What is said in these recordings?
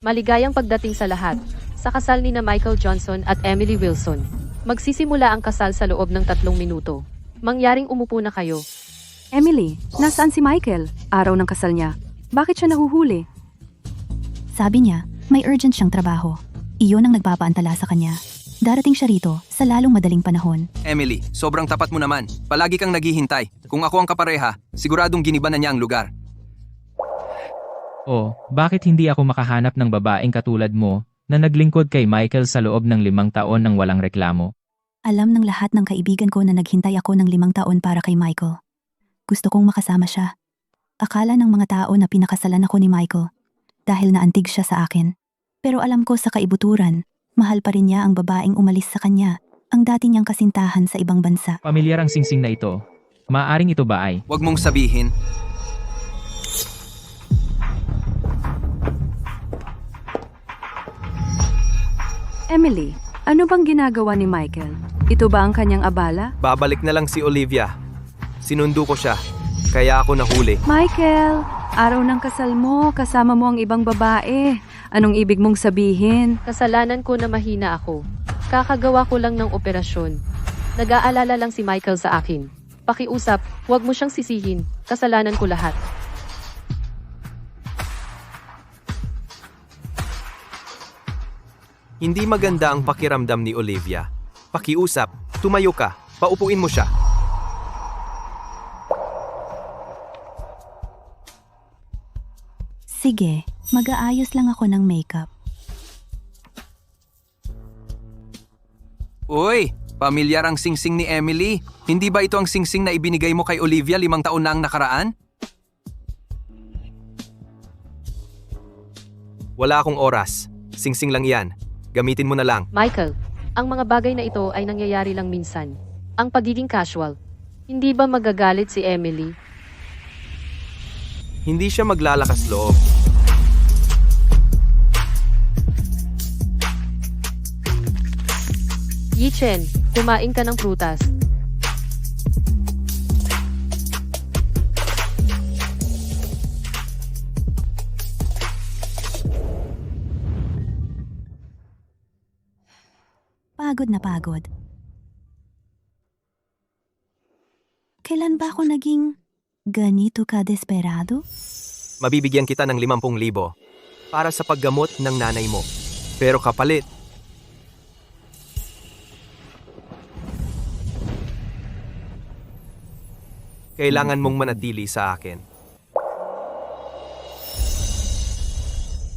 Maligayang pagdating sa lahat. Sa kasal ni na Michael Johnson at Emily Wilson. Magsisimula ang kasal sa loob ng 3 minuto. Mangyaring umupo na kayo. Emily, nasaan si Michael? Araw ng kasal niya. Bakit siya nahuhuli? Sabi niya, may urgent siyang trabaho. Iyon ang nagpapaantala sa kanya. Darating siya rito sa lalong madaling panahon. Emily, sobrang tapat mo naman. Palagi kang naghihintay. Kung ako ang kapareha, siguradong giniba na niya ang lugar. Oh, bakit hindi ako makahanap ng babaeng katulad mo na naglingkod kay Michael sa loob ng 5 taon ng walang reklamo? Alam ng lahat ng kaibigan ko na naghintay ako ng 5 taon para kay Michael. Gusto kong makasama siya. Akala ng mga tao na pinakasalan ako ni Michael dahil naantig siya sa akin. Pero alam ko sa kaibuturan, mahal pa rin niya ang babaeng umalis sa kanya, ang dati niyang kasintahan sa ibang bansa. Pamilyar ang singsing na ito. Maaring ito ba ay? Huwag mong sabihin. Emily, ano bang ginagawa ni Michael? Ito ba ang kanyang abala? Babalik na lang si Olivia. Sinundo ko siya, kaya ako nahuli. Michael, araw ng kasal mo, kasama mo ang ibang babae. Anong ibig mong sabihin? Kasalanan ko na mahina ako. Kakagawa ko lang ng operasyon. Nag-aalala lang si Michael sa akin. Pakiusap, huwag mo siyang sisihin. Kasalanan ko lahat. Hindi maganda ang pakiramdam ni Olivia. Pakiusap, tumayo ka, paupuin mo siya. Sige, mag-aayos lang ako ng makeup. Uy, pamilyar ang singsing ni Emily. Hindi ba ito ang singsing na ibinigay mo kay Olivia 5 taon na ang nakaraan? Wala akong oras. Singsing lang yan. Gamitin mo na lang. Michael, ang mga bagay na ito ay nangyayari lang minsan. Ang pagiging casual. Hindi ba magagalit si Emily? Hindi siya maglalakas loob. Yichen, kumain ka ng prutas. Pagod na pagod. Kailan ba ako naging ganito ka desperado? Mabibigyan kita ng 50,000 para sa paggamot ng nanay mo. Pero kapalit, kailangan mong manatili sa akin.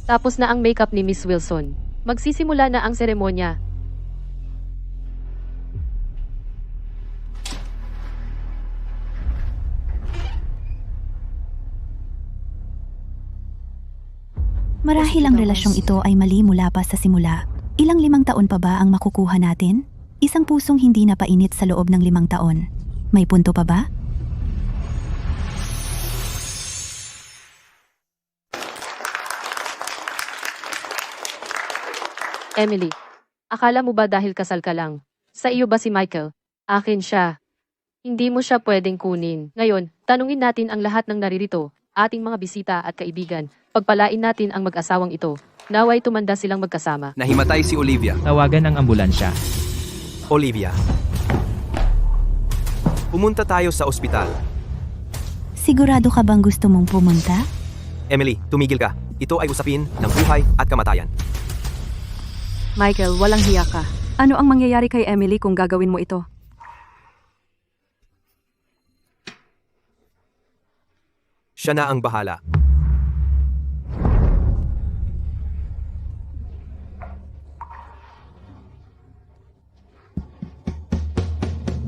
Tapos na ang makeup ni Miss Wilson. Magsisimula na ang seremonya. Marahil ang relasyong ito ay mali mula pa sa simula. Ilang 5 taon pa ba ang makukuha natin? Isang pusong hindi na painit sa loob ng 5 taon. May punto pa ba? Emily, akala mo ba dahil kasal ka lang? Sa iyo ba si Michael? Akin siya. Hindi mo siya pwedeng kunin. Ngayon, tanungin natin ang lahat ng naririto, ating mga bisita at kaibigan. Pagpalain natin ang mag-asawang ito. Naway tumanda silang magkasama. Nahimatay si Olivia. Tawagan ang ambulansya. Olivia, pumunta tayo sa ospital. Sigurado ka bang gusto mong pumunta? Emily, tumigil ka. Ito ay usapin ng buhay at kamatayan. Michael, walang hiya ka. Ano ang mangyayari kay Emily kung gagawin mo ito? Siya na ang bahala.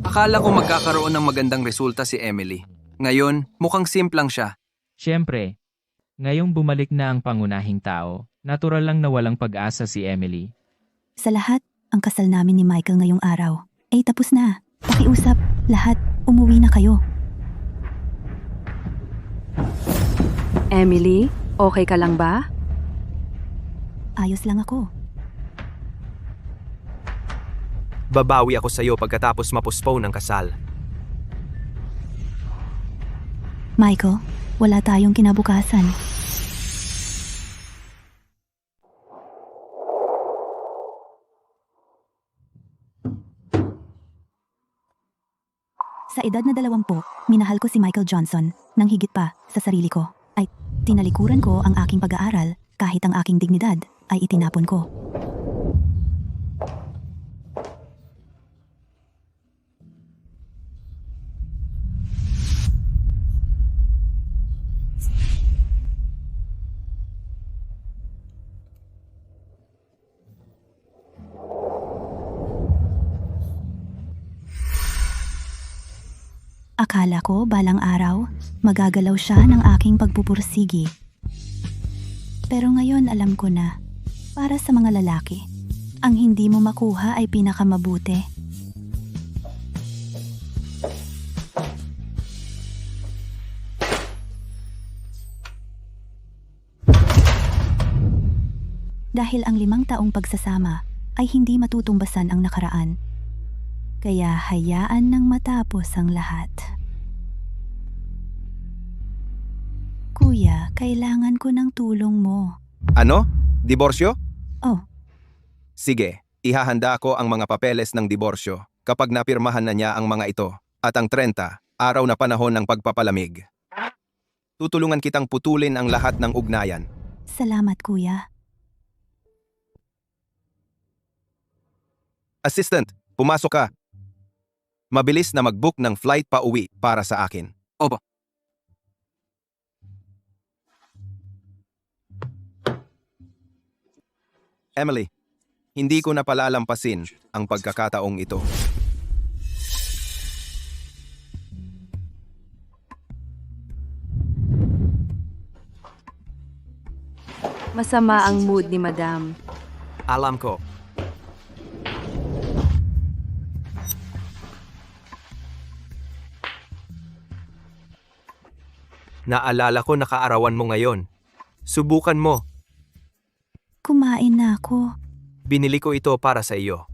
Akala ko magkakaroon ng magandang resulta si Emily. Ngayon, mukhang simplang siya. Siyempre, ngayong bumalik na ang pangunahing tao, natural lang na walang pag-asa si Emily. Sa lahat, ang kasal namin ni Michael ngayong araw ay tapos na. Pakiusap, lahat, umuwi na kayo. Emily, okay ka lang ba? Ayos lang ako. Babawi ako sa'yo pagkatapos mapospone ang kasal. Michael, wala tayong kinabukasan. Sa edad na 20, minahal ko si Michael Johnson nang higit pa sa sarili ko. Ay, tinalikuran ko ang aking pag-aaral kahit ang aking dignidad ay itinapon ko. Akala ko balang araw, magagalaw siya ng aking pagpupursigi. Pero ngayon alam ko na, para sa mga lalaki, ang hindi mo makuha ay pinakamabuti. Dahil ang 5 taong pagsasama ay hindi matutumbasan ang nakaraan. Kaya hayaan nang matapos ang lahat. Kuya, kailangan ko ng tulong mo. Ano? Diborsyo? Oh, Sige, ihahanda ko ang mga papeles ng diborsyo kapag napirmahan na niya ang mga ito at ang 30, araw na panahon ng pagpapalamig. Tutulungan kitang putulin ang lahat ng ugnayan. salamat kuya. Assistant, pumasok ka. Mabilis na mag-book ng flight pa uwi para sa akin. Opo. Emily, hindi ko na palalampasin ang pagkakataong ito. Masama ang mood ni Madam. Alam ko. Naalala ko na kaarawan mo ngayon. Subukan mo. Kumain na ako. Binili ko ito para sa iyo.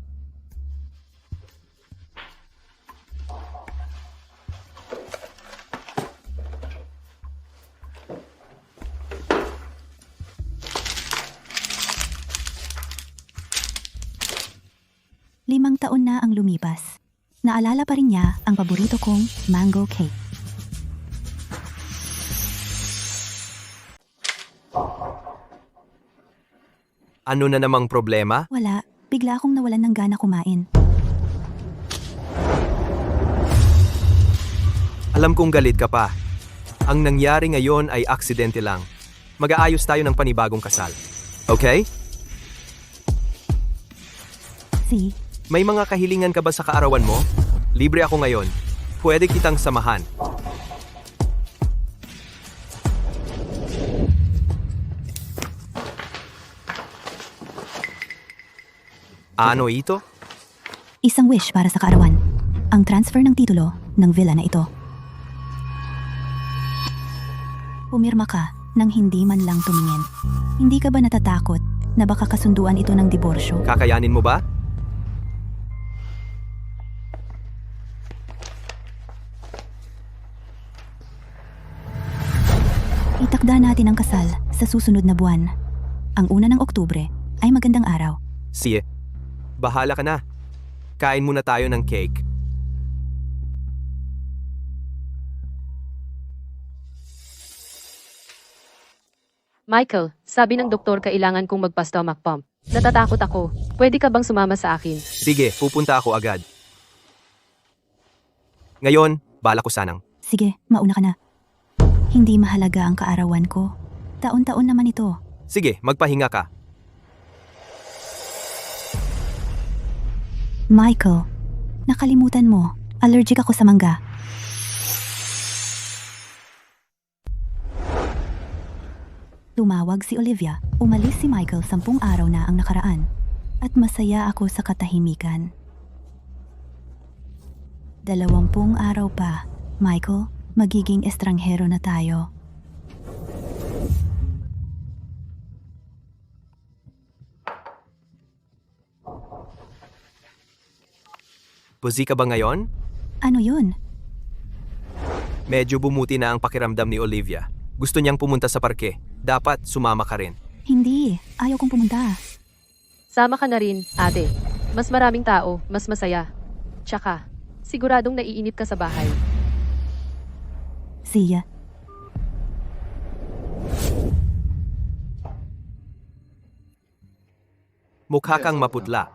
Limang taon na ang lumipas. Naalala pa rin niya ang paborito kong mango cake. Ano na namang problema? Wala, bigla akong nawalan ng gana kumain. Alam kong galit ka pa. Ang nangyari ngayon ay aksidente lang. Mag-aayos tayo ng panibagong kasal. Okay? Si, May mga kahilingan ka ba sa kaarawan mo? Libre ako ngayon. Pwede kitang samahan. Ano ito? isang wish para sa kaarawan. Ang transfer ng titulo ng villa na ito. Pumirma ka nang hindi man lang tumingin. Hindi ka ba natatakot na baka kasunduan ito ng diborsyo? Kakayanin mo ba? Itakda natin ang kasal sa susunod na buwan. Ang 1 ng Oktubre ay magandang araw. Sige. Bahala ka na. Kain muna tayo ng cake. Michael, sabi ng doktor kailangan kong magpa-stomach pump. Natatakot ako. Pwede ka bang sumama sa akin? Sige, pupunta ako agad. Ngayon, bala ko sanang. Sige, mauna ka na. Hindi mahalaga ang kaarawan ko. Taon-taon naman ito. Sige, magpahinga ka. Michael, nakalimutan mo. Allergic ako sa mangga. Tumawag si Olivia. Umalis si Michael 10 araw na ang nakaraan. At masaya ako sa katahimikan. 20 araw pa, Michael, magiging estranghero na tayo. Busy ka ba ngayon? Ano yun? Medyo bumuti na ang pakiramdam ni Olivia. Gusto niyang pumunta sa parke. Dapat sumama ka rin. Hindi, ayaw kong pumunta. Sama ka na rin, ate. Mas maraming tao, mas masaya. Tsaka, Siguradong naiinip ka sa bahay. Sia, Mukha kang maputla.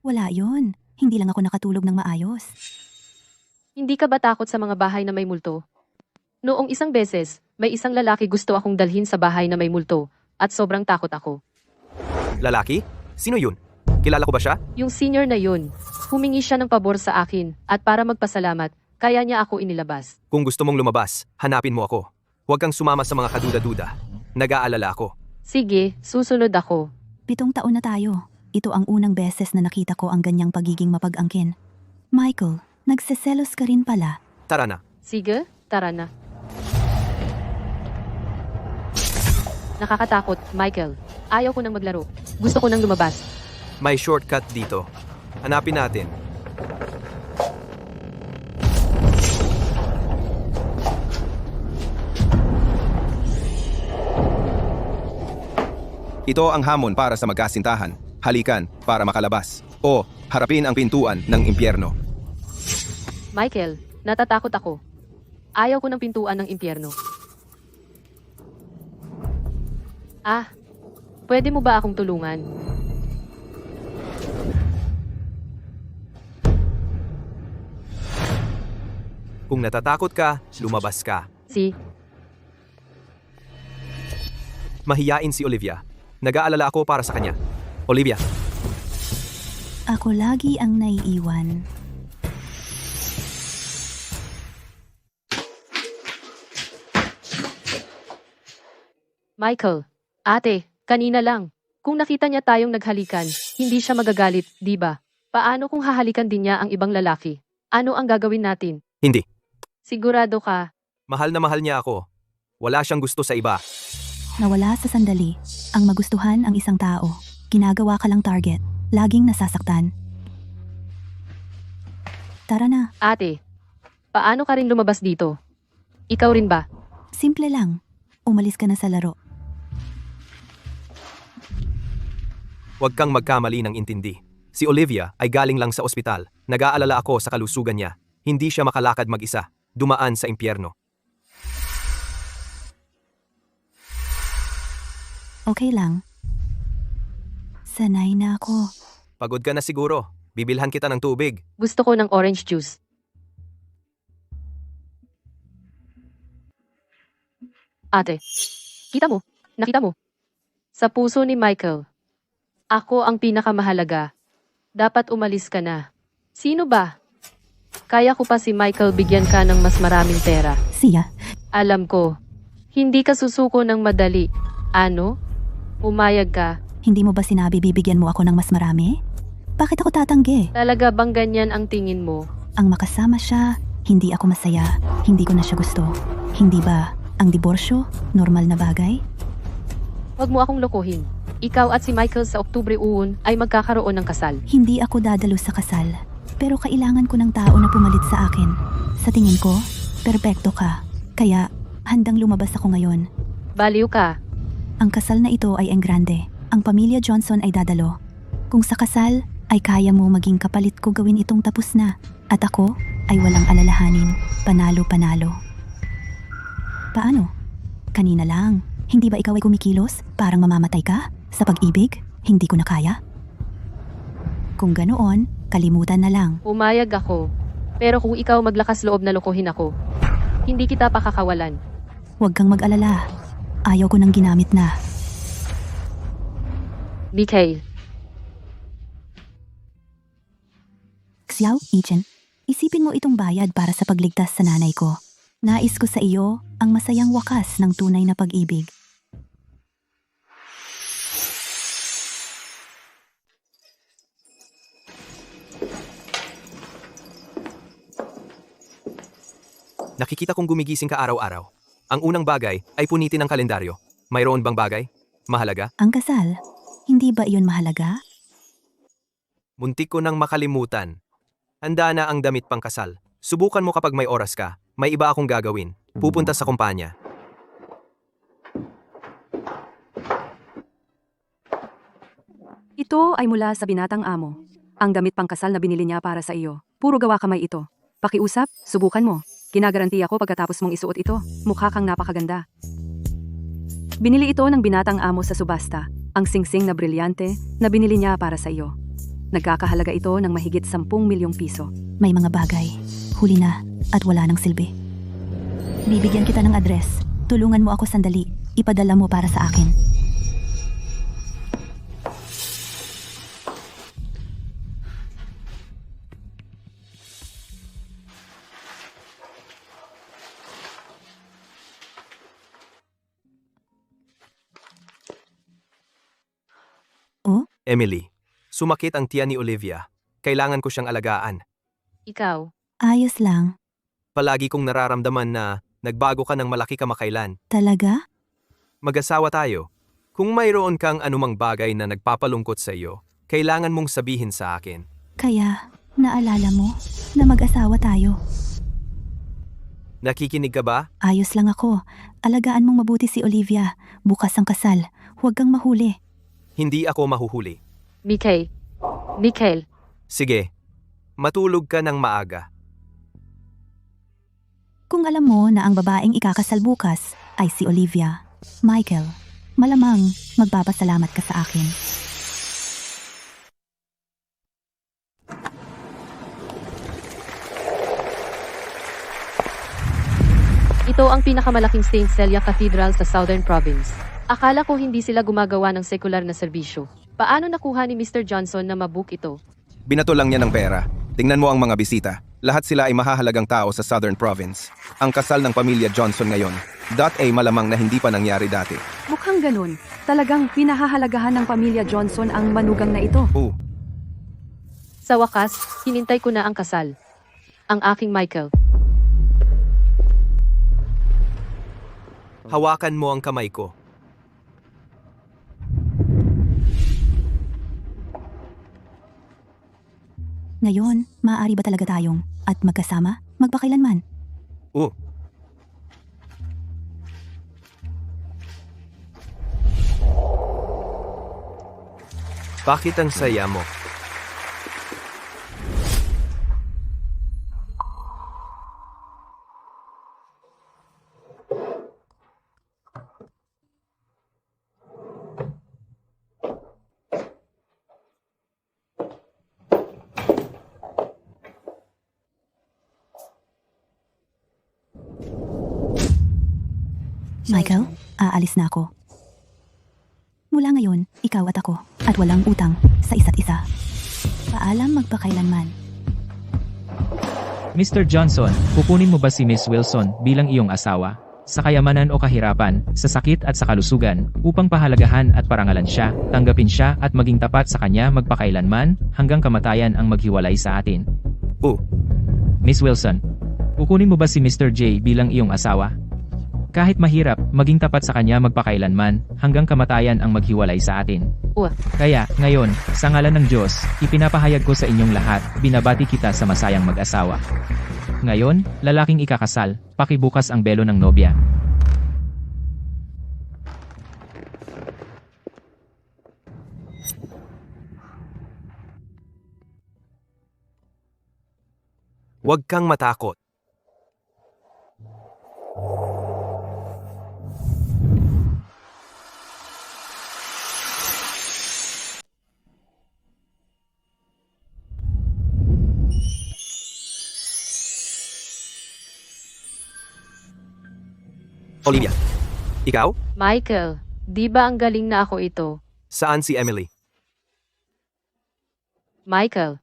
wala yon. Hindi lang ako nakatulog ng maayos. Hindi ka ba takot sa mga bahay na may multo? Noong isang beses, may isang lalaki gusto akong dalhin sa bahay na may multo, at sobrang takot ako. Lalaki? Sino yun? Kilala ko ba siya? Yung senior na yun, humingi siya ng pabor sa akin, at para magpasalamat, kaya niya ako inilabas. Kung gusto mong lumabas, hanapin mo ako. Huwag kang sumama sa mga kaduda-duda. Nag-aalala ako. Sige, susunod ako. 7 taon na tayo. Ito ang unang beses na nakita ko ang ganyang pagiging mapag-angkin. Michael, nagseselos ka rin pala. Tara na. Sige, tara na. Nakakatakot, Michael. Ayaw ko nang maglaro. Gusto ko nang lumabas. May shortcut dito. Hanapin natin. Ito ang hamon para sa magkasintahan. Halikan para makalabas. O harapin ang pintuan ng impyerno. Michael, natatakot ako. Ayaw ko ng pintuan ng impyerno. Ah, pwede mo ba akong tulungan? Kung natatakot ka, lumabas ka. Mahiyain si Olivia. Nag-aalala ako para sa kanya. Olivia, Ako lagi ang naiiwan. Michael, ate, kanina lang. Kung nakita niya tayong naghalikan, hindi siya magagalit, di ba? Paano kung hahalikan din niya ang ibang lalaki? Ano ang gagawin natin? hindi. Sigurado ka. Mahal na mahal niya ako. Wala siyang gusto sa iba. Nawala sa sandali. Ang magustuhan ang isang tao. Ginagawa ka lang target. Laging nasasaktan. Tara na. Ate, paano ka rin lumabas dito? Ikaw rin ba? Simple lang. Umalis ka na sa laro. Huwag kang magkamali ng intindi. Si Olivia ay galing lang sa ospital. Nag-aalala ako sa kalusugan niya. Hindi siya makalakad mag-isa. Dumaan sa impyerno. Okay lang. Sanay na ako. Pagod ka na siguro. Bibilhan kita ng tubig. Gusto ko ng orange juice. Ate, kita mo? Nakita mo? Sa puso ni Michael, ako ang pinakamahalaga. Dapat umalis ka na. Sino ba? Kaya ko pa si Michael bigyan ka ng mas maraming pera. Sia, Alam ko, hindi ka susuko ng madali. Ano? Umayag ka. hindi mo ba sinabi bibigyan mo ako ng mas marami? Bakit ako tatanggi? Talaga bang ganyan ang tingin mo? Ang makasama siya, hindi ako masaya. Hindi ko na siya gusto. Hindi ba ang diborsyo normal na bagay? Huwag mo akong lokohin. Ikaw at si Michael sa Oktubre uun ay magkakaroon ng kasal. Hindi ako dadalo sa kasal. Pero kailangan ko ng tao na pumalit sa akin. Sa tingin ko, perpekto ka. Kaya, handang lumabas ako ngayon. Baliw ka. Ang kasal na ito ay enggrande. Ang pamilya Johnson ay dadalo. Kung sa kasal, ay kaya mo maging kapalit ko gawin itong tapos na. At ako, ay walang alalahanin. Panalo-panalo. Paano? Kanina lang. Hindi ba ikaw ay kumikilos? Parang mamamatay ka? Sa pag-ibig? Hindi ko na kaya? Kung ganoon, kalimutan na lang. Umayag ako. Pero kung ikaw maglakas loob na lokohin ako, hindi kita pakakawalan. Huwag kang mag-alala. Ayaw ko nang ginamit na. Mikhail, Xiao, Ichen, isipin mo itong bayad para sa pagligtas sa nanay ko. Nais ko sa iyo ang masayang wakas ng tunay na pag-ibig. Nakikita kong gumigising ka araw-araw. Ang unang bagay ay punitin ang kalendaryo. Mayroon bang bagay? Mahalaga? Ang kasal, hindi ba iyon mahalaga? Muntik ko nang makalimutan. Handa na ang damit pang kasal. Subukan mo kapag may oras ka. May iba akong gagawin. Pupunta sa kumpanya. Ito ay mula sa binatang amo. Ang damit pangkasal na binili niya para sa iyo. Puro gawa kamay ito. Pakiusap, subukan mo. Kinagaranti ako pagkatapos mong isuot ito. Mukha kang napakaganda. Binili ito ng binatang amo sa subasta. Ang singsing na brilyante na binili niya para sa iyo. Nagkakahalaga ito ng mahigit 10 milyong piso. May mga bagay. Huli na at wala nang silbi. Bibigyan kita ng address. Tulungan mo ako sandali. Ipadala mo para sa akin. Emily, sumakit ang tiyan ni Olivia. Kailangan ko siyang alagaan. Ikaw, Ayos lang. Palagi kong nararamdaman na nagbago ka ng malaki kamakailan. Talaga? Mag-asawa tayo. Kung mayroon kang anumang bagay na nagpapalungkot sa iyo, kailangan mong sabihin sa akin. Kaya, naalala mo na mag-asawa tayo. Nakikinig ka ba? Ayos lang ako. Alagaan mong mabuti si Olivia. Bukas ang kasal. Huwag kang mahuli. Hindi ako mahuhuli. Michael, Sige, matulog ka ng maaga. Kung alam mo na ang babaeng ikakasal bukas ay si Olivia, Michael, malamang magpapasalamat ka sa akin. ito ang pinakamalaking Saint Celia Cathedral sa Southern Province. Akala ko hindi sila gumagawa ng sekular na serbisyo. Paano nakuha ni Mr. Johnson na mabook ito? Binato lang niya ng pera. Tingnan mo ang mga bisita. Lahat sila ay mahahalagang tao sa Southern Province. Ang kasal ng pamilya Johnson ngayon. Malamang na hindi pa nangyari dati. Mukhang ganun. Talagang pinahahalagahan ng pamilya Johnson ang manugang na ito. Sa wakas, hinintay ko na ang kasal. Ang aking Michael. Hawakan mo ang kamay ko. Ngayon, maaari ba talaga tayong at magkasama magpakailanman? Bakit ang saya mo? Michael, aalis na ako. Mula ngayon, ikaw at ako, at walang utang sa isa't isa. Paalam magpakailanman. Mr. Johnson, kukunin mo ba si Miss Wilson bilang iyong asawa? Sa kayamanan o kahirapan, sa sakit at sa kalusugan, upang pahalagahan at parangalan siya, tanggapin siya at maging tapat sa kanya magpakailanman, hanggang kamatayan ang maghiwalay sa atin. Miss Wilson, kukunin mo ba si Mr. J bilang iyong asawa? Kahit mahirap, maging tapat sa kanya magpakailanman, hanggang kamatayan ang maghiwalay sa atin. Kaya, ngayon, sa ngalan ng Diyos, ipinapahayag ko sa inyong lahat, binabati kita sa masayang mag-asawa. Ngayon, lalaking ikakasal, pakibukas ang belo ng nobya. Huwag kang matakot. Olivia, ikaw? Michael, di ba ang galing na ako ito? Saan si Emily? Michael,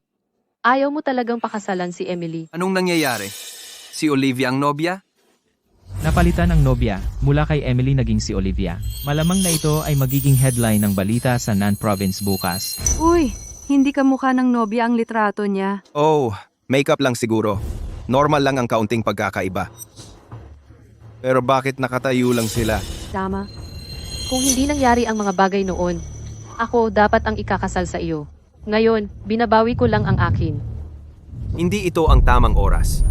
ayaw mo talagang pakasalan si Emily. Anong nangyayari? Si Olivia ang nobya? Napalitan ang nobya, mula kay Emily naging si Olivia. Malamang na ito ay magiging headline ng balita sa Nan Province bukas. Uy, hindi ka mukha ng nobya ang litrato niya. Makeup lang siguro. Normal lang ang kaunting pagkakaiba. Pero bakit nakatayo lang sila? Tama. Kung hindi nangyari ang mga bagay noon, ako dapat ang ikakasal sa iyo. Ngayon, binabawi ko lang ang akin. Hindi ito ang tamang oras.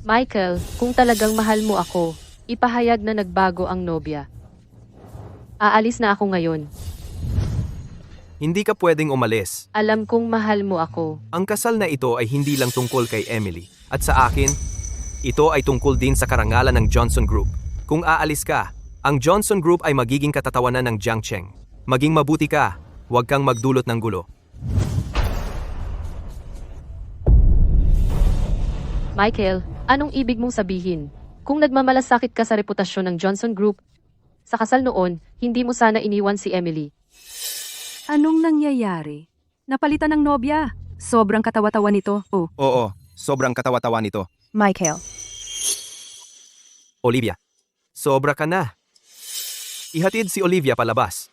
Michael, kung talagang mahal mo ako, ipahayag na nagbago ang nobya. Aalis na ako ngayon. Hindi ka pwedeng umalis. Alam kong mahal mo ako. Ang kasal na ito ay hindi lang tungkol kay Emily. At sa akin, ito ay tungkol din sa karangalan ng Johnson Group. Kung aalis ka, ang Johnson Group ay magiging katatawanan ng Jiangcheng. Maging mabuti ka, huwag kang magdulot ng gulo. Michael, anong ibig mong sabihin? Kung nagmamalasakit ka sa reputasyon ng Johnson Group, sa kasal noon, hindi mo sana iniwan si Emily. Anong nangyayari? Napalitan ng nobya. Sobrang katawa-tawa nito. Oh, Oo, sobrang katawa-tawa nito. Michael, Olivia, sobra ka na. Ihatid si Olivia palabas.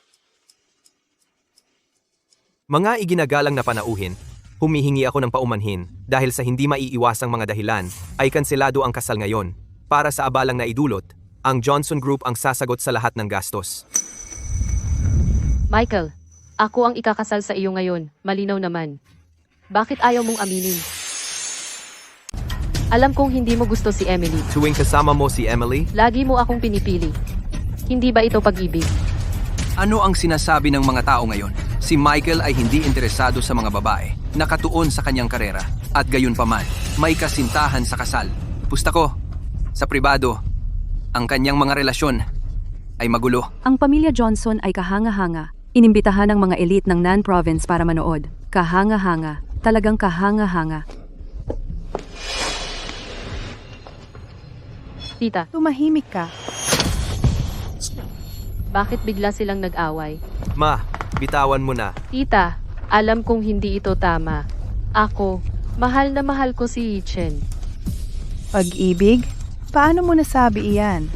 Mga iginagalang na panauhin, humihingi ako ng paumanhin dahil sa hindi maiiwasang mga dahilan ay kanselado ang kasal ngayon. Para sa abalang na idulot, ang Johnson Group ang sasagot sa lahat ng gastos. Michael, ako ang ikakasal sa iyo ngayon, malinaw naman. Bakit ayaw mong aminin? Alam kong hindi mo gusto si Emily. Tuwing kasama mo si Emily, Lagi mo akong pinipili. Hindi ba ito pag-ibig? Ano ang sinasabi ng mga tao ngayon? Si Michael ay hindi interesado sa mga babae, nakatuon sa kanyang karera, at gayon paman, may kasintahan sa kasal. Pusta ko, sa pribado, ang kanyang mga relasyon ay magulo. ang pamilya Johnson ay kahanga-hanga. Inimbitahan ng mga elite ng Nan Province para manood. Kahanga-hanga. Talagang kahanga-hanga. Tita, tumahimik ka. bakit bigla silang nag-away? Ma, bitawan mo na. Tita, alam kong hindi ito tama. Ako, mahal na mahal ko si Yichen. Pag-ibig? Paano mo nasabi iyan?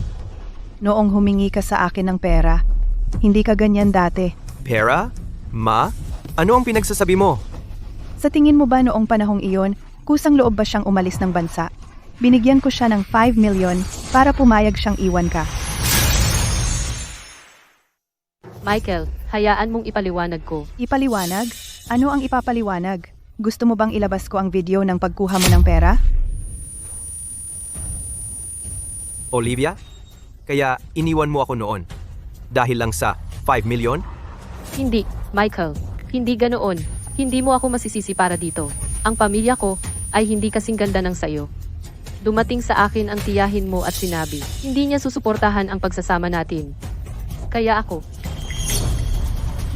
Noong humingi ka sa akin ng pera, hindi ka ganyan dati. Pera? Ma? Ano ang pinagsasabi mo? Sa tingin mo ba noong panahong iyon, kusang loob ba siyang umalis ng bansa? Binigyan ko siya ng 5 million para pumayag siyang iwan ka. Michael, hayaan mong ipaliwanag ko. Ipaliwanag? Ano ang ipapaliwanag? Gusto mo bang ilabas ko ang video ng pagkuha mo ng pera? Olivia? Kaya iniwan mo ako noon. Dahil lang sa 5 million? Hindi, Michael. Hindi ganoon. Hindi mo ako masisisi para dito. Ang pamilya ko ay hindi kasing ganda ng sayo. Dumating sa akin ang tiyahin mo at sinabi, hindi niya susuportahan ang pagsasama natin. Kaya ako,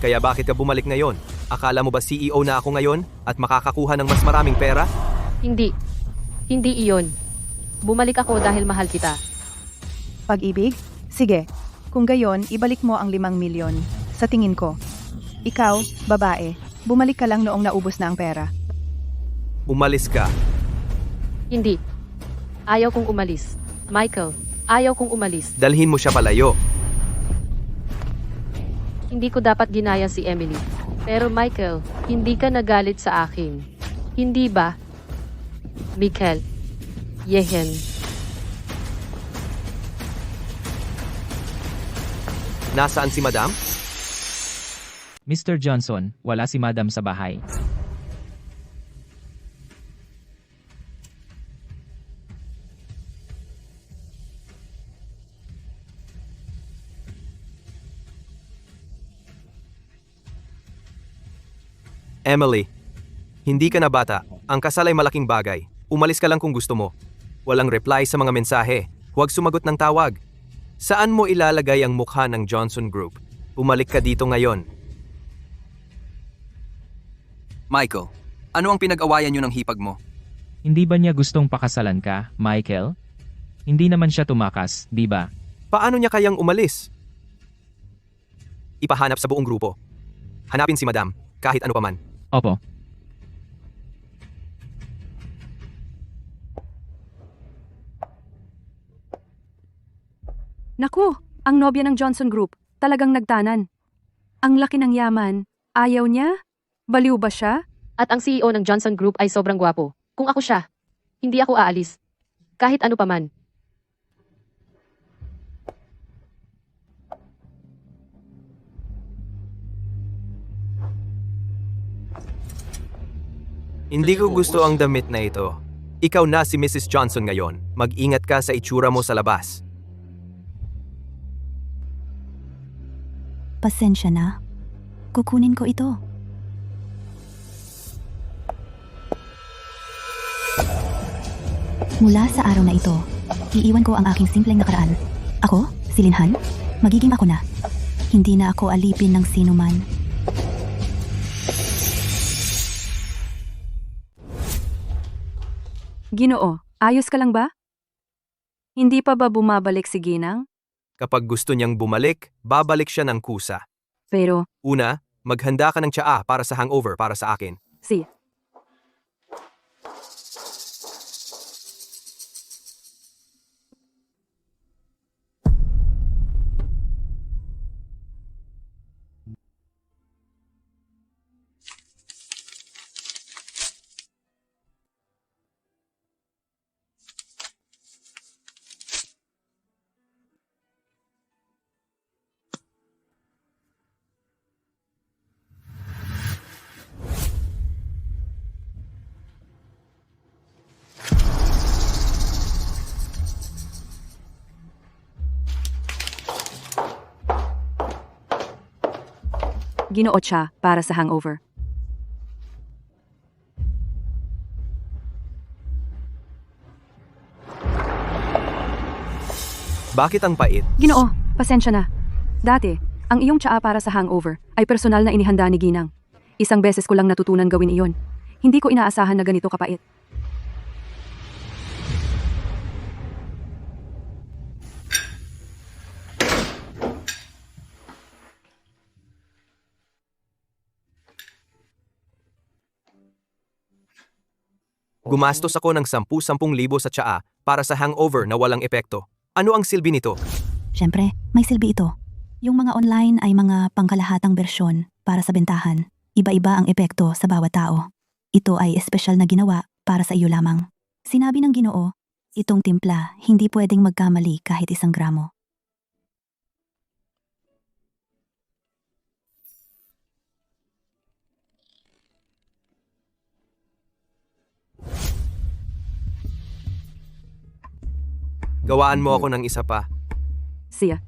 Kaya bakit ka bumalik ngayon? Akala mo ba CEO na ako ngayon at makakakuha ng mas maraming pera? hindi. Hindi iyon. Bumalik ako dahil mahal kita. Pag-ibig? Sige. Kung gayon, ibalik mo ang 5 milyon. Sa tingin ko. Ikaw, babae, bumalik ka lang noong naubos na ang pera. Umalis ka. Hindi. Ayaw kong umalis. Michael, ayaw kong umalis. Dalhin mo siya palayo. Hindi ko dapat ginaya si Emily. Pero Michael, hindi ka nagalit sa akin. Hindi ba? Michael. Yehen. Nasaan si Madam? Mr. Johnson, wala si Madam sa bahay. Emily, hindi ka na bata. Ang kasal ay malaking bagay. Umalis ka lang kung gusto mo. Walang reply sa mga mensahe. Huwag sumagot ng tawag. Saan mo ilalagay ang mukha ng Johnson Group? Umalik ka dito ngayon. Michael, ano ang pinag-awayan niyo ng hipag mo? Hindi ba niya gustong pakasalan ka, Michael? Hindi naman siya tumakas, di ba? Paano niya kayang umalis? Ipahanap sa buong grupo. Hanapin si Madam, kahit ano paman. Opo. Naku, ang nobya ng Johnson Group, talagang nagtanan. Ang laki ng yaman, ayaw niya? Baliw ba siya? At ang CEO ng Johnson Group ay sobrang gwapo. Kung ako siya, hindi ako aalis. Kahit ano paman. Hindi ko gusto ang damit na ito. Ikaw na si Mrs. Johnson ngayon. Mag-ingat ka sa itsura mo sa labas. Pasensya na. Kukunin ko ito. Mula sa araw na ito, iiwan ko ang aking simpleng nakaraan. Ako, si Linhan, magiging ako na. Hindi na ako alipin ng sinuman. Ginoo, ayos ka lang ba? Hindi pa ba bumabalik si Ginang? Kapag gusto niyang bumalik, babalik siya ng kusa. Pero, Una, maghanda ka ng tsaa para sa hangover para sa akin. si, Ginoo siya para sa hangover. Bakit ang pait? Ginoo, pasensya na. Dati, ang iyong tsaa para sa hangover ay personal na inihanda ni Ginang. Isang beses ko lang natutunan gawin iyon. Hindi ko inaasahan na ganito kapait. Gumastos ako ng 10,000 sa tsaa para sa hangover na walang epekto. Ano ang silbi nito? Siyempre, may silbi ito. Yung mga online ay mga pangkalahatang bersyon para sa bentahan. Iba-iba ang epekto sa bawat tao. Ito ay espesyal na ginawa para sa iyo lamang. Sinabi ng Ginoo, itong timpla hindi pwedeng magkamali kahit 1 gramo. Gawaan mo ako ng isa pa. Siya.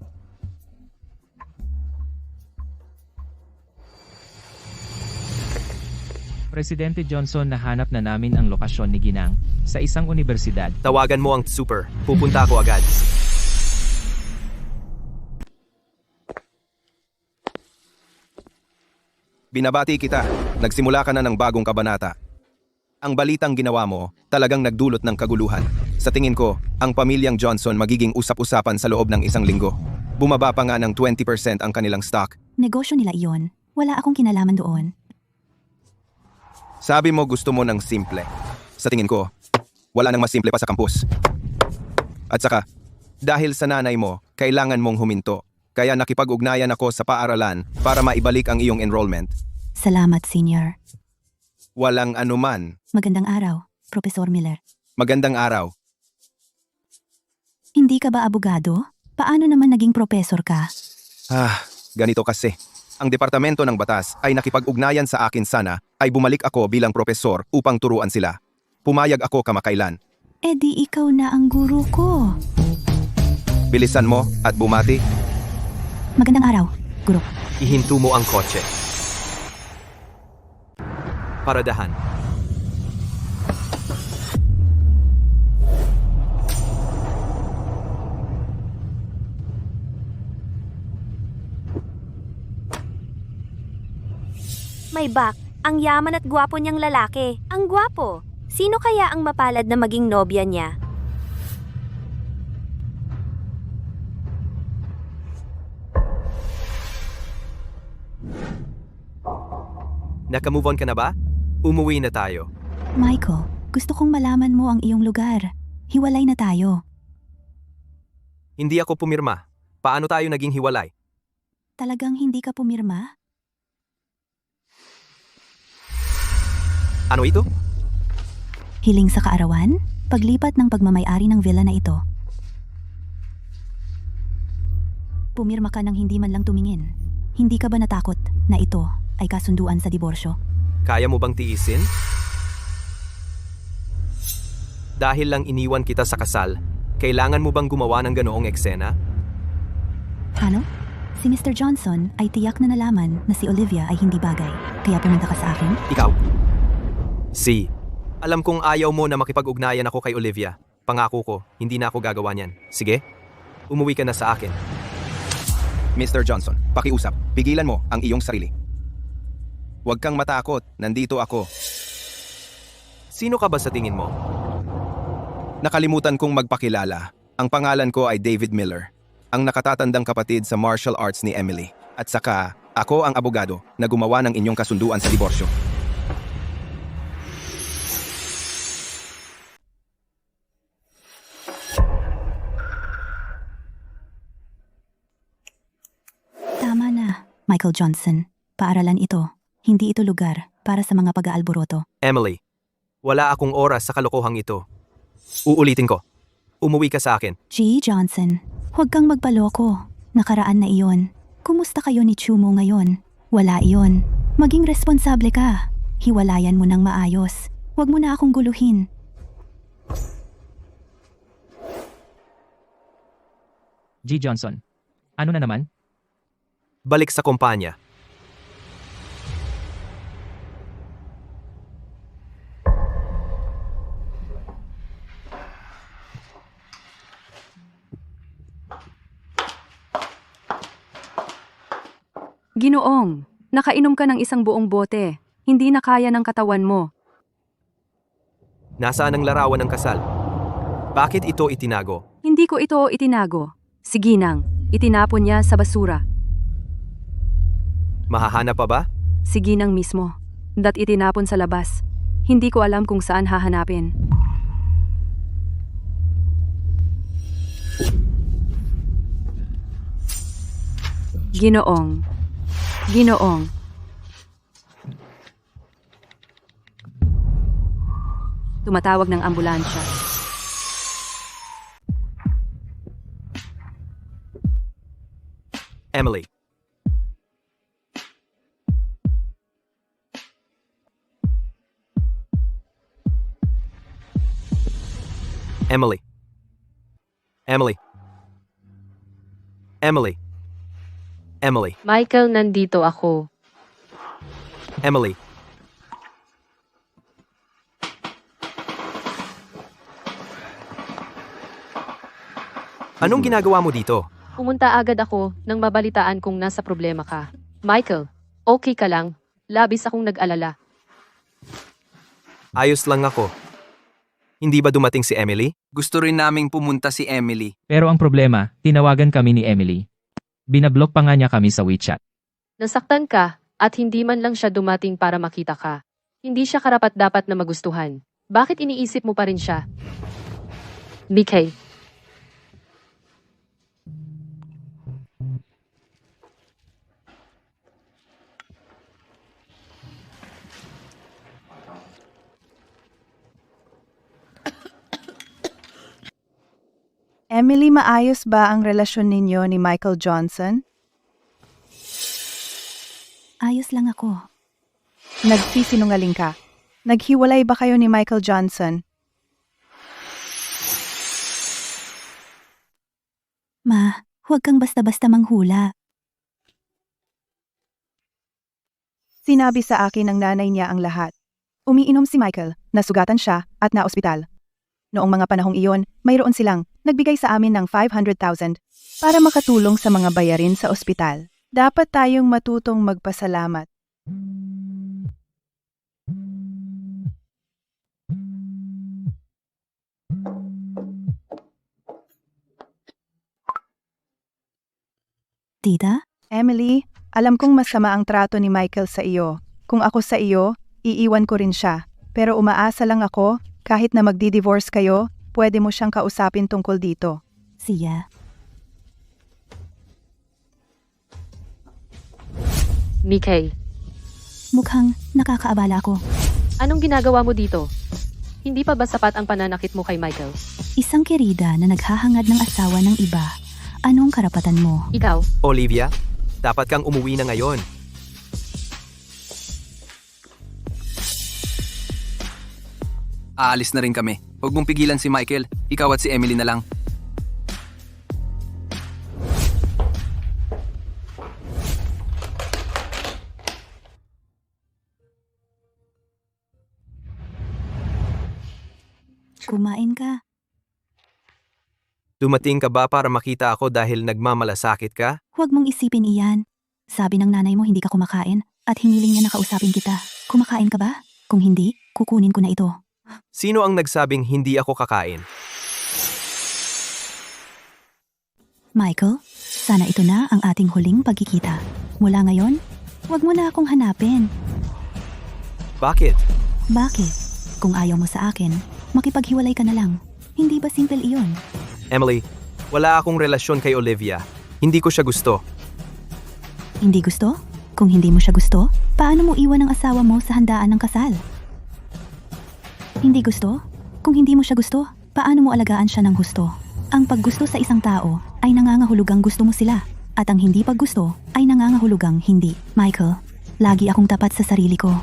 Presidente Johnson, nahanap na namin ang lokasyon ni Ginang sa isang unibersidad. Tawagan mo ang super. Pupunta ako agad. Binabati kita. Nagsimula ka na ng bagong kabanata. Ang balitang ginawa mo talagang nagdulot ng kaguluhan. Sa tingin ko, ang pamilyang Johnson magiging usap-usapan sa loob ng 1 linggo. Bumaba pa nga ng 20% ang kanilang stock. Negosyo nila iyon. Wala akong kinalaman doon. Sabi mo gusto mo ng simple. Sa tingin ko, wala nang mas simple pa sa kampus. At saka, dahil sa nanay mo, kailangan mong huminto. Kaya nakipag-ugnayan ako sa paaralan para maibalik ang iyong enrollment. Salamat, Senior. Walang anuman. Magandang araw, Professor Miller. Magandang araw. Hindi ka ba abogado? Paano naman naging professor ka? Ganito kasi. Ang Departamento ng Batas ay nakipag-ugnayan sa akin sana ay bumalik ako bilang propesor upang turuan sila. Pumayag ako kamakailan. Eh di ikaw na ang guru ko. Bilisan mo at bumati. Magandang araw, guro. Ihinto mo ang kotse. Paradahan. May back, ang yaman at gwapo niyang lalaki. Ang gwapo. Sino kaya ang mapalad na maging nobya niya? Naka-move on ka na ba? Umuwi na tayo. Michael, gusto kong malaman mo ang iyong lugar. Hiwalay na tayo. Hindi ako pumirma. Paano tayo naging hiwalay? Talagang hindi ka pumirma? Ano ito? Hiling sa kaarawan? Paglipat ng pagmamayari ng villa na ito. Pumirma ka nang hindi man lang tumingin. Hindi ka ba natakot na ito ay kasunduan sa diborsyo? Kaya mo bang tiisin? Dahil lang iniwan kita sa kasal, kailangan mo bang gumawa ng ganoong eksena? Ano? Si Mr. Johnson ay tiyak na nalaman na si Olivia ay hindi bagay. Kaya pumunta ka sa akin? Ikaw. Si. Alam kong ayaw mo na makipag-ugnayan ako kay Olivia. Pangako ko, hindi na ako gagawa niyan. Sige? Umuwi ka na sa akin. Mr. Johnson, pakiusap. Pigilan mo ang iyong sarili. Huwag kang matakot. Nandito ako. Sino ka ba sa tingin mo? Nakalimutan kong magpakilala. Ang pangalan ko ay David Miller, ang nakatatandang kapatid sa martial arts ni Emily. At saka, ako ang abogado na gumawa ng inyong kasunduan sa diborsyo. Tama na, Michael Johnson. Paaralan ito. Hindi ito lugar para sa mga pag-aalboroto. Emily, wala akong oras sa kalokohang ito. Uulitin ko. Umuwi ka sa akin. G. Johnson, huwag kang magpaloko. Nakaraan na iyon. Kumusta kayo ni Chumo ngayon? Wala iyon. Maging responsable ka. Hiwalayan mo ng maayos. Huwag mo na akong guluhin. G. Johnson. Ano na naman? Balik sa kumpanya. Ginoong, nakainom ka ng isang buong bote. Hindi na kaya ng katawan mo. Nasaan ang larawan ng kasal? Bakit ito itinago? Hindi ko ito itinago. Si Ginang, itinapon niya sa basura. Mahahanap pa ba? Si Ginang mismo. Dat itinapon sa labas. Hindi ko alam kung saan hahanapin. Ginoong. Ginoong. Tumatawag ng ambulansya. Emily. Emily. Emily. Emily. Emily. Michael, nandito ako. Emily. Anong ginagawa mo dito? Pumunta agad ako nang mabalitaan kung nasa problema ka. Michael, okay ka lang? Labis akong nag-alala. Ayos lang ako. Hindi ba dumating si Emily? Gusto rin naming pumunta si Emily. Pero ang problema, tinawagan kami ni Emily. Binablock pa nga niya kami sa WeChat. Nasaktan ka at hindi man lang siya dumating para makita ka. Hindi siya karapat-dapat na magustuhan. Bakit iniisip mo pa rin siya? Mikay. Emily, maayos ba ang relasyon ninyo ni Michael Johnson? Ayos lang ako. Nagsisinungaling ka. Naghiwalay ba kayo ni Michael Johnson? Ma, huwag kang basta-basta manghula. Sinabi sa akin ng nanay niya ang lahat. Umiinom si Michael, nasugatan siya at naospital. Noong mga panahong iyon, mayroon silang nagbigay sa amin ng 500,000 para makatulong sa mga bayarin sa ospital. Dapat tayong matutong magpasalamat. Tita? Emily, alam kong masama ang trato ni Michael sa iyo. Kung ako sa iyo, iiwan ko rin siya. Pero umaasa lang ako, kahit na magdi-divorce kayo, pwede mo siyang kausapin tungkol dito. Siya. Mikay, Mukhang nakakaabala ako. anong ginagawa mo dito? Hindi pa ba sapat ang pananakit mo kay Michael? Isang kerida na naghahangad ng asawa ng iba. Anong karapatan mo? Ikaw, Olivia, dapat kang umuwi na ngayon. Aalis na rin kami. Huwag mong pigilan si Michael. Ikaw at si Emily na lang. Kumain ka. Dumating ka ba para makita ako dahil nagmamalasakit ka? Huwag mong isipin iyan. Sabi ng nanay mo hindi ka kumakain at hiniling niya na kausapin kita. Kumakain ka ba? Kung hindi, kukunin ko na ito. Sino ang nagsabing hindi ako kakain? Michael, sana ito na ang ating huling pagkikita. Mula ngayon, huwag mo na akong hanapin. Bakit? Bakit? Kung ayaw mo sa akin, makipaghiwalay ka na lang. Hindi ba simple iyon? Emily, wala akong relasyon kay Olivia. Hindi ko siya gusto. Hindi gusto? Kung hindi mo siya gusto, paano mo iwan ang asawa mo sa handaan ng kasal? Hindi gusto? Kung hindi mo siya gusto, paano mo alagaan siya ng husto? Ang paggusto sa isang tao ay nangangahulugang gusto mo sila, at ang hindi paggusto ay nangangahulugang hindi. Michael, lagi akong tapat sa sarili ko.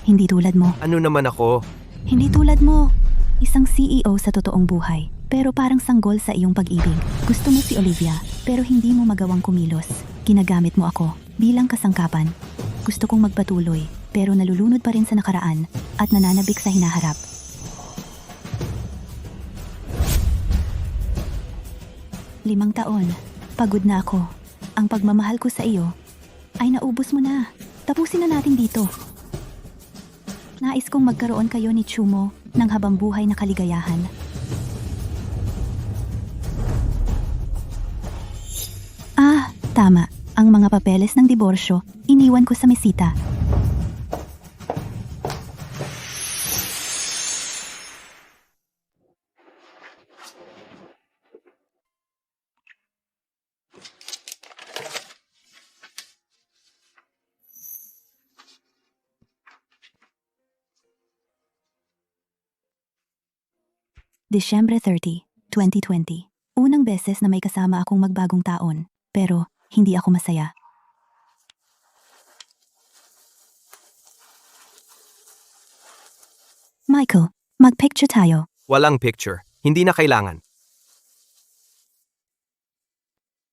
Hindi tulad mo. Ano naman ako? Hindi tulad mo. Isang CEO sa totoong buhay, pero parang sanggol sa iyong pag-ibig. Gusto mo si Olivia, pero hindi mo magawang kumilos. Ginagamit mo ako bilang kasangkapan. Gusto kong magpatuloy, pero nalulunod pa rin sa nakaraan at nananabik sa hinaharap. Limang taon, pagod na ako. Ang pagmamahal ko sa iyo ay naubos mo na. Tapusin na natin dito. Nais kong magkaroon kayo ni Chumo ng habang buhay na kaligayahan. Tama. Ang mga papeles ng diborsyo, iniwan ko sa mesita. Disyembre 30, 2020. Unang beses na may kasama akong magbagong taon, pero hindi ako masaya. Michael, mag-picture tayo. Walang picture. Hindi na kailangan.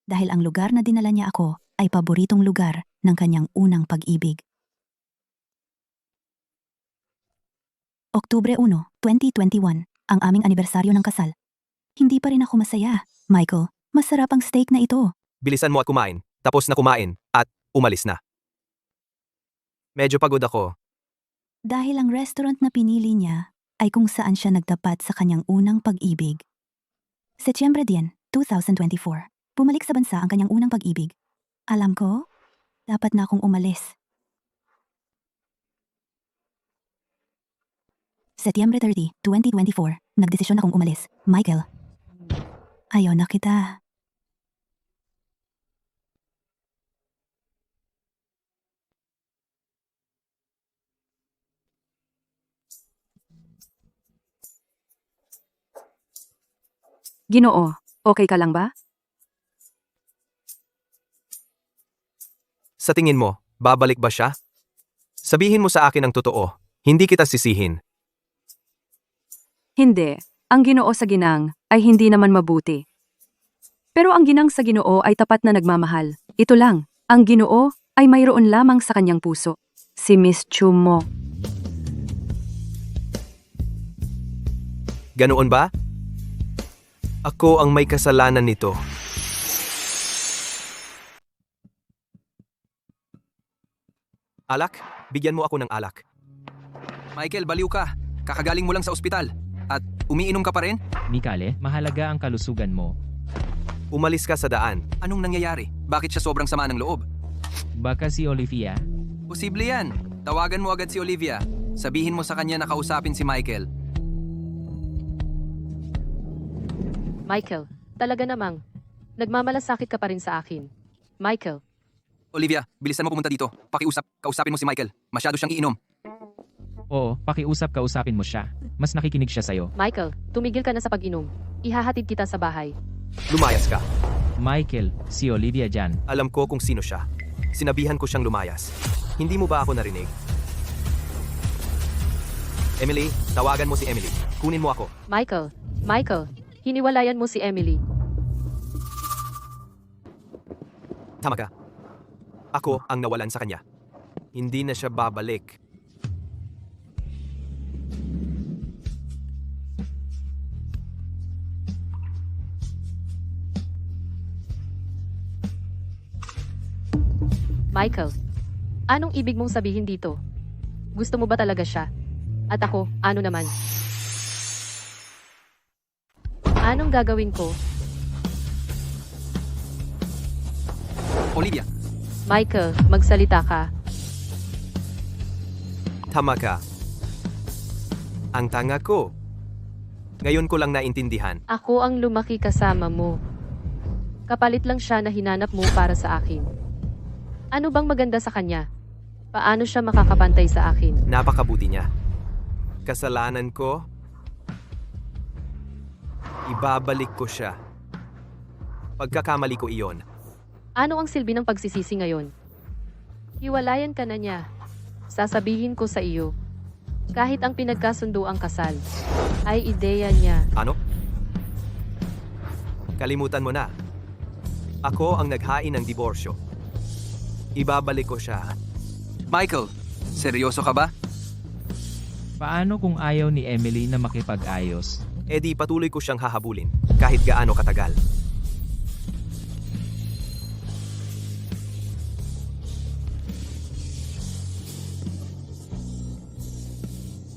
Dahil ang lugar na dinala niya ako ay paboritong lugar ng kanyang unang pag-ibig. Oktubre 1, 2021, ang aming anibersaryo ng kasal. Hindi pa rin ako masaya. Michael, masarap ang steak na ito. Bilisan mo at kumain. Tapos na kumain. At umalis na. Medyo pagod ako. Dahil ang restaurant na pinili niya ay kung saan siya nagtapat sa kanyang unang pag-ibig. Setyembre 10, 2024. Bumalik sa bansa ang kanyang unang pag-ibig. Alam ko, dapat na akong umalis. Setyembre 30, 2024. Nagdesisyon akong umalis. Michael, ayaw na kita. Ginoo, okay ka lang ba? Sa tingin mo, babalik ba siya? Sabihin mo sa akin ang totoo. Hindi kita sisihin. Hindi. Ang Ginoo sa ginang ay hindi naman mabuti. Pero ang ginang sa Ginoo ay tapat na nagmamahal. Ito lang, ang Ginoo ay mayroon lamang sa kanyang puso. Si Miss Chumo. Ganoon ba? Ako ang may kasalanan nito. Alak? Bigyan mo ako ng alak. Michael, baliw ka. Kakagaling mo lang sa ospital. At umiinom ka pa rin? Mikale, mahalaga ang kalusugan mo. Umalis ka sa daan. Anong nangyayari? Bakit siya sobrang sama ng loob? Baka si Olivia? Posible yan. Tawagan mo agad si Olivia. Sabihin mo sa kanya na kausapin si Michael. Michael, talaga namang. Nagmamalasakit ka pa rin sa akin. Michael, Olivia, bilisan mo pumunta dito. Kausapin mo si Michael. Masyado siyang iinom. Oo, kausapin mo siya. Mas nakikinig siya sa'yo. Michael, tumigil ka na sa pag-inom. Ihahatid kita sa bahay. Lumayas ka. Michael, si Olivia dyan. Alam ko kung sino siya. Sinabihan ko siyang lumayas. Hindi mo ba ako narinig? Emily, tawagan mo si Emily. Kunin mo ako. Michael, hiniwalayan mo si Emily. Tama ka. Ako ang nawalan sa kanya. Hindi na siya babalik. Michael, anong ibig mong sabihin dito? Gusto mo ba talaga siya? At ako, ano naman? Anong gagawin ko? Olivia, Michael, magsalita ka. Tama ka. Ang tanga ko. Ngayon ko lang naintindihan. Ako ang lumaki kasama mo. Kapalit lang siya na hinanap mo para sa akin. Ano bang maganda sa kanya? Paano siya makakapantay sa akin? Napakabuti niya. Kasalanan ko. Ibabalik ko siya. Pagkakamali ko iyon. Ano ang silbi ng pagsisisi ngayon? Hiwalayan ka na niya. Sasabihin ko sa iyo. Kahit ang pinagkasundo ang kasal, ay ideya niya. Ano? Kalimutan mo na. Ako ang naghain ng diborsyo. Ibabalik ko siya. Michael, seryoso ka ba? Paano kung ayaw ni Emily na makipag-ayos? E di patuloy ko siyang hahabulin, kahit gaano katagal.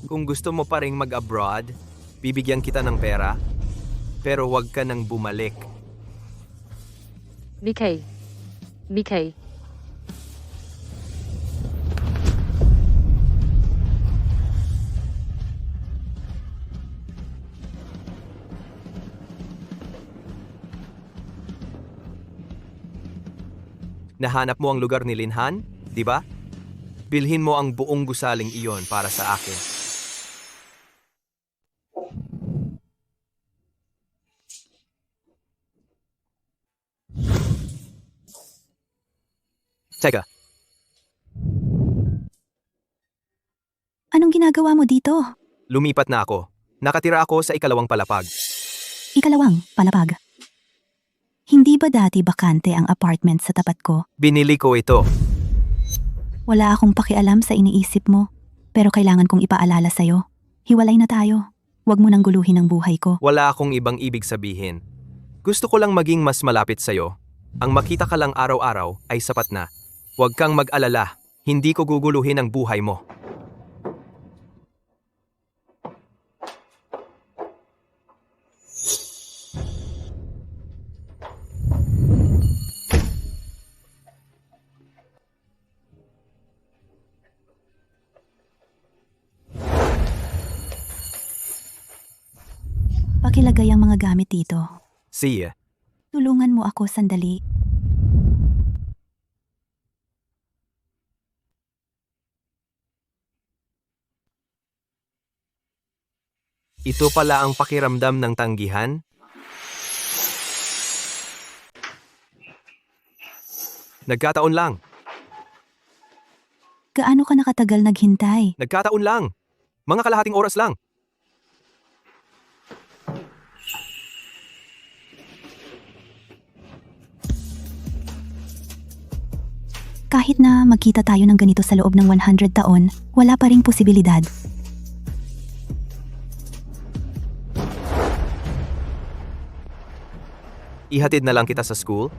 Kung gusto mo pa ring mag-abroad, bibigyan kita ng pera, pero huwag ka nang bumalik. Mikay. Mikay. Nahanap mo ang lugar ni Linhan, di ba? Bilhin mo ang buong gusaling iyon para sa akin. Teka, Anong ginagawa mo dito? lumipat na ako. Nakatira ako sa ikalawang palapag. Ikalawang, palapag. Hindi ba dati bakante ang apartment sa tapat ko? Binili ko ito. Wala akong pakialam sa iniisip mo. Pero kailangan kong ipaalala sa'yo. Hiwalay na tayo. Huwag mo nang guluhin ang buhay ko. Wala akong ibang ibig sabihin. Gusto ko lang maging mas malapit sa'yo. Ang makita ka lang araw-araw ay sapat na. Huwag kang mag-alala. Hindi ko guguluhin ang buhay mo. Pakilagay ang mga gamit dito. See ya. Tulungan mo ako sandali. Ito pala ang pakiramdam ng tanggihan? Nagkataon lang. Gaano ka nakatagal naghintay? Nagkataon lang. Mga kalahating oras lang. Kahit na magkita tayo ng ganito sa loob ng 100 taon, wala pa ring posibilidad. Ihatid na lang kita sa school?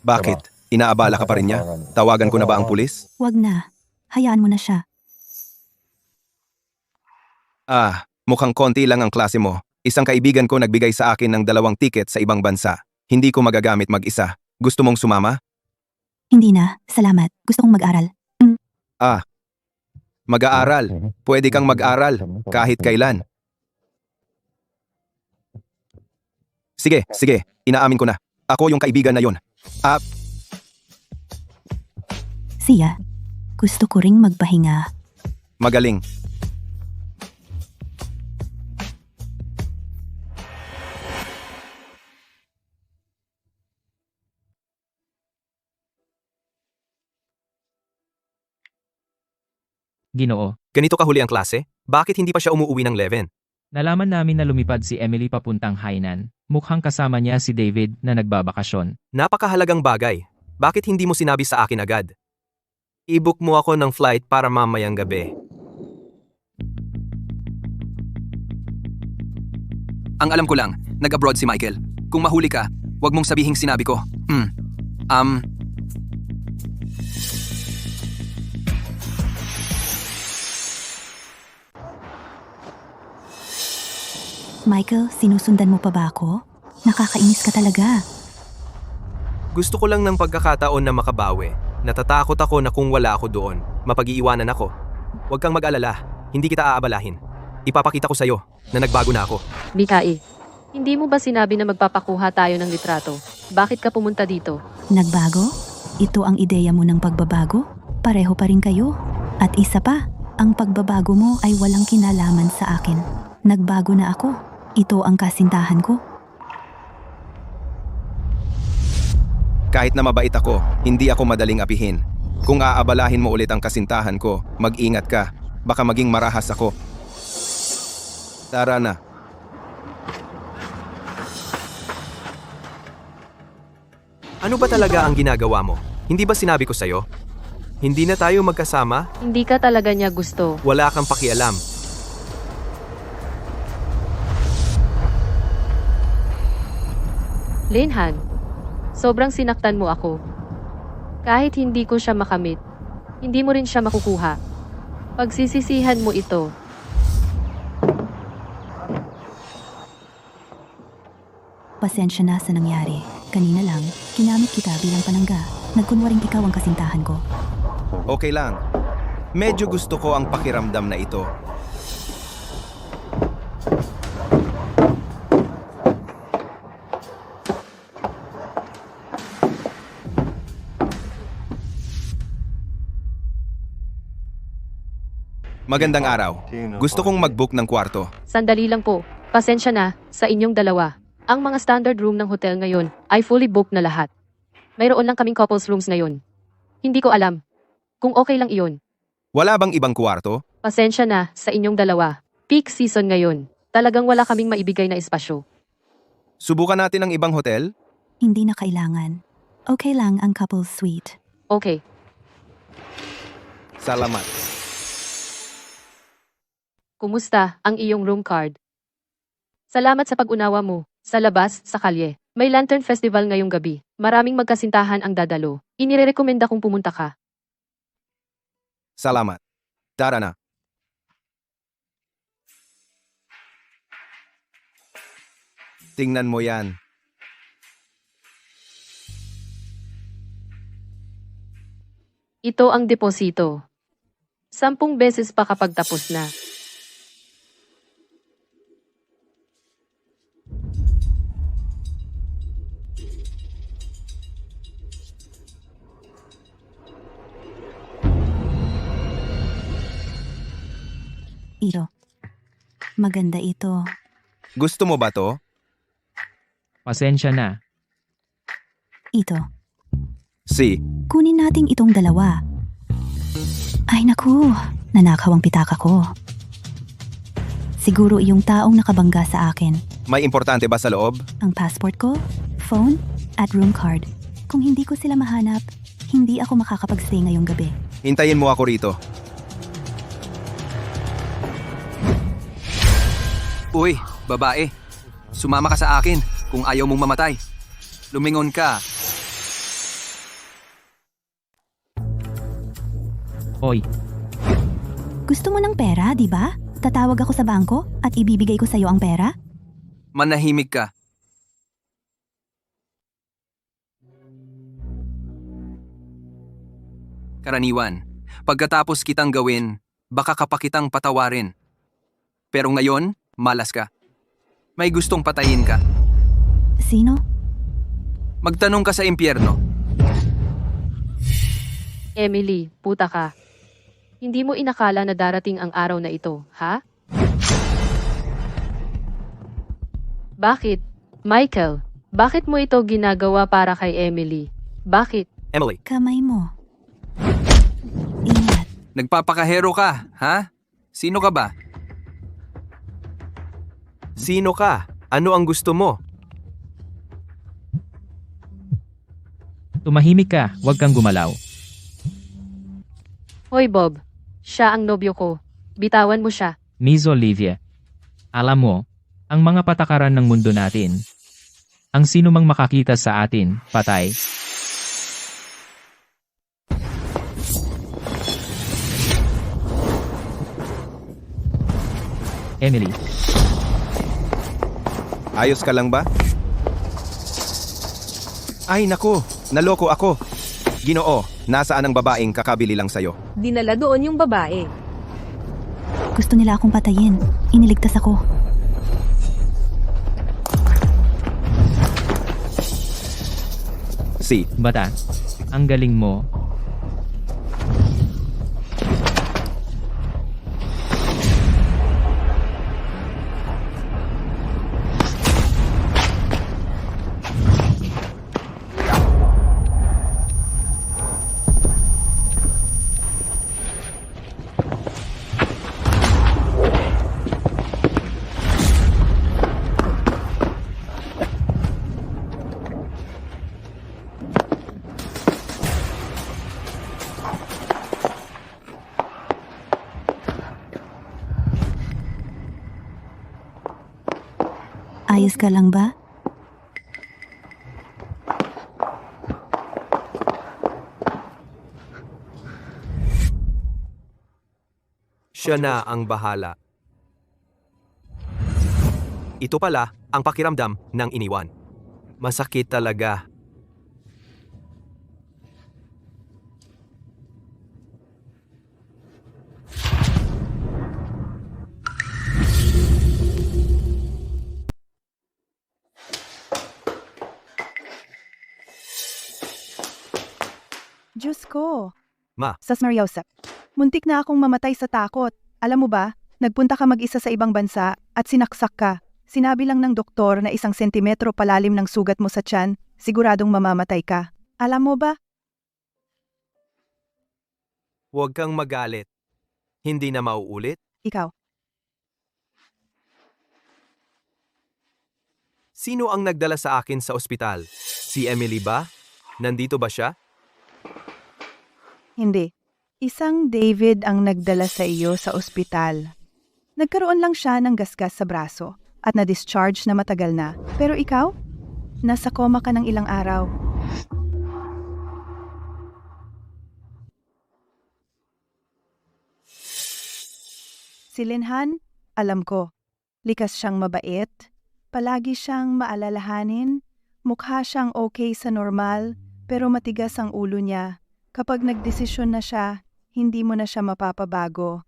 Bakit? Inaabala ka pa rin niya? Tawagan ko na ba ang pulis? Wag na. Hayaan mo na siya. Ah, mukhang konti lang ang klase mo. Isang kaibigan ko nagbigay sa akin ng 2 tiket sa ibang bansa. Hindi ko magagamit mag-isa. Gusto mong sumama? Hindi na. Salamat. Gusto kong mag-aral. Mag-aaral. Pwede kang mag-aral kahit kailan. Sige, sige. Inaamin ko na. Ako yung kaibigan na yon. Siya. Gusto ko ring magpahinga. Magaling. Ginoo, Ganito kahuli ang klase? Bakit hindi pa siya umuwi ng 11? nalaman namin na lumipad si Emily papuntang Hainan. Mukhang kasama niya si David na nagbabakasyon. Napakahalagang bagay. Bakit hindi mo sinabi sa akin agad? I-book mo ako ng flight para mamayang gabi. Ang alam ko lang, nag-abroad si Michael. Kung mahuli ka, wag mong sabihing sinabi ko. Michael, sinusundan mo pa ba ako? Nakakainis ka talaga. Gusto ko lang ng pagkakataon na makabawi. Natatakot ako na kung wala ako doon, mapag-iiwanan ako. Huwag kang mag-alala, hindi kita aabalahin. Ipapakita ko sa'yo na nagbago na ako. Mikay, hindi mo ba sinabi na magpapakuha tayo ng litrato? Bakit ka pumunta dito? Nagbago? Ito ang ideya mo ng pagbabago? Pareho pa rin kayo. At isa pa, ang pagbabago mo ay walang kinalaman sa akin. Nagbago na ako. Ito ang kasintahan ko. Kahit na mabait ako, hindi ako madaling apihin. Kung aabalahin mo ulit ang kasintahan ko, mag-ingat ka. Baka maging marahas ako. Tara na. Ano ba talaga ang ginagawa mo? Hindi ba sinabi ko sa'yo? Hindi na tayo magkasama? Hindi ka talaga niya gusto. Wala kang pakialam. Linhan, sobrang sinaktan mo ako. Kahit hindi ko siya makamit, hindi mo rin siya makukuha. Pagsisisihan mo ito. Pasensya na sa nangyari. Kanina lang, ginamit kita bilang panangga. Nagkunwaring ikaw ang kasintahan ko. Okay lang. Medyo gusto ko ang pakiramdam na ito. Magandang araw. Gusto kong mag-book ng kwarto. Sandali lang po. Pasensya na sa inyong dalawa. Ang mga standard room ng hotel ngayon ay fully booked na lahat. Mayroon lang kaming couples rooms ngayon. Hindi ko alam kung okay lang iyon. Wala bang ibang kwarto? Pasensya na sa inyong dalawa. Peak season ngayon. Talagang wala kaming maibigay na espasyo. Subukan natin ang ibang hotel? Hindi na kailangan. Okay lang ang couple suite. Okay. Salamat. Kumusta ang iyong room card? Salamat sa pag-unawa mo. Sa labas, sa kalye. May Lantern Festival ngayong gabi. Maraming magkasintahan ang dadalo. Inirekomenda kong pumunta ka. Salamat. Tara na. Tingnan mo yan. Ito ang deposito. 10 beses pa kapag tapos na. Ito. Maganda ito. Gusto mo ba to? Pasensya na. Ito. Si. Kunin natin itong dalawa. Ay naku, nanakaw ang pitaka ko. Siguro iyong taong nakabangga sa akin. May importante ba sa loob? Ang passport ko, phone, at room card. Kung hindi ko sila mahanap, hindi ako makakapag-stay ngayong gabi. Hintayin mo ako rito. Uy, babae. Sumama ka sa akin kung ayaw mong mamatay. Lumingon ka. Oy, Gusto mo ng pera, di ba? Tatawag ako sa bangko at ibibigay ko sa'yo ang pera? Manahimik ka. Karaniwan, pagkatapos kitang gawin, baka kapakitang patawarin. Pero ngayon, malas ka. May gustong patayin ka. Sino? Magtanong ka sa impyerno. Emily, puta ka. Hindi mo inakala na darating ang araw na ito, ha? Bakit? Michael, bakit mo ito ginagawa para kay Emily? Bakit? Emily, Kamay mo. Ingat. Nagpapakahero ka, ha? Sino ka ba? sino ka? Ano ang gusto mo? tumahimik ka, huwag kang gumalaw. Hoy Bob, siya ang nobyo ko. Bitawan mo siya. Miss Olivia. Alam mo, Ang mga patakaran ng mundo natin. Ang sino mang makakita sa atin, patay. Emily, Ayos ka lang ba? Ay nako, naloko ako. Ginoo, nasaan ang babaeng kakabili lang sa'yo? Dinala doon yung babae. Gusto nila akong patayin. Iniligtas ako. Si, bata, ang galing mo. Ayos ka lang ba? Siya na ang bahala. Ito pala ang pakiramdam ng iniwan. Masakit talaga. Diyos ko. Ma. Sas Mariosep. Muntik na akong mamatay sa takot. Alam mo ba, nagpunta ka mag-isa sa ibang bansa at sinaksak ka. Sinabi lang ng doktor na 1 sentimetro palalim ng sugat mo sa tiyan, siguradong mamamatay ka. Alam mo ba? Huwag kang magalit. Hindi na mauulit. Ikaw. Sino ang nagdala sa akin sa ospital? Si Emily ba? Nandito ba siya? Hindi. Isang David ang nagdala sa iyo sa ospital. Nagkaroon lang siya ng gasgas sa braso at na-discharge na matagal na. Pero ikaw? Nasa koma ka ng ilang araw. Si Linhan, alam ko. Likas siyang mabait. Palagi siyang maalalahanin. Mukha siyang okay sa normal, pero matigas ang ulo niya. Kapag nagdesisyon na siya, hindi mo na siya mapapabago.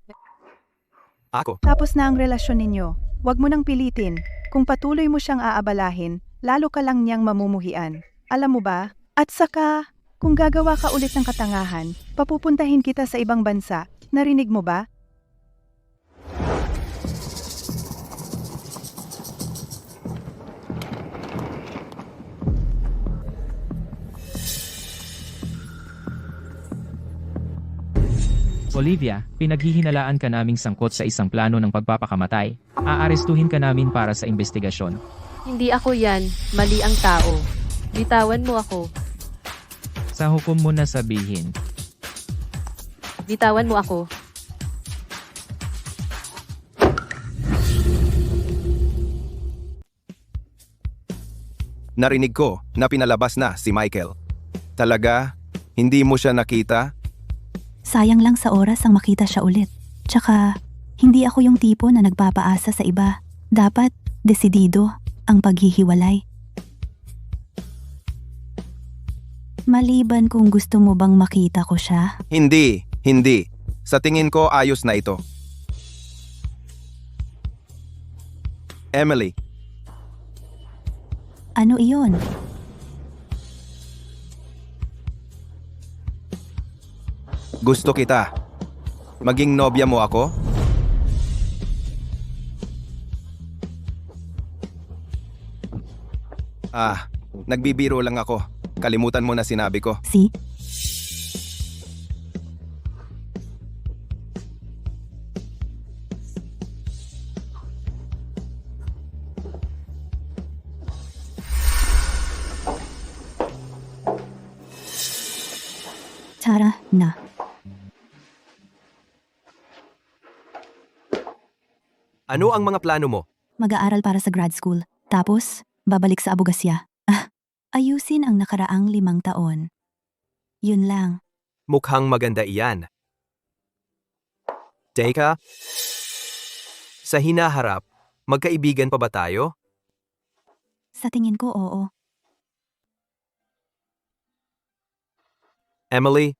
Ako. Tapos na ang relasyon ninyo. Huwag mo nang pilitin. Kung patuloy mo siyang aabalahin, lalo ka lang niyang mamumuhian. Alam mo ba? At saka, kung gagawa ka ulit ng katangahan, papupuntahin kita sa ibang bansa. Narinig mo ba? Olivia, pinaghihinalaan ka naming sangkot sa isang plano ng pagpapakamatay. Aarestuhin ka namin para sa investigasyon. Hindi ako yan. Mali ang tao. Bitawan mo ako. Sa hukom mo na sabihin. Bitawan mo ako. Narinig ko na pinalabas na si Michael. Talaga? Hindi mo siya nakita? Sayang lang sa oras ang makita siya ulit. Tsaka, hindi ako yung tipo na nagpapaasa sa iba. Dapat, desidido ang paghihiwalay. Maliban kung gusto mo bang makita ko siya, Hindi. Sa tingin ko ayos na ito. Emily, ano iyon? gusto kita. Maging nobya mo ako? Nagbibiro lang ako. Kalimutan mo na sinabi ko. Si? Tara na. Ano ang mga plano mo? Mag-aaral para sa grad school. Tapos, babalik sa abogasya. Ayusin ang nakaraang 5 taon. Yun lang. Mukhang maganda iyan. Teka, sa hinaharap, magkaibigan pa ba tayo? Sa tingin ko, oo. Emily,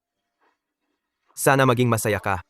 sana maging masaya ka.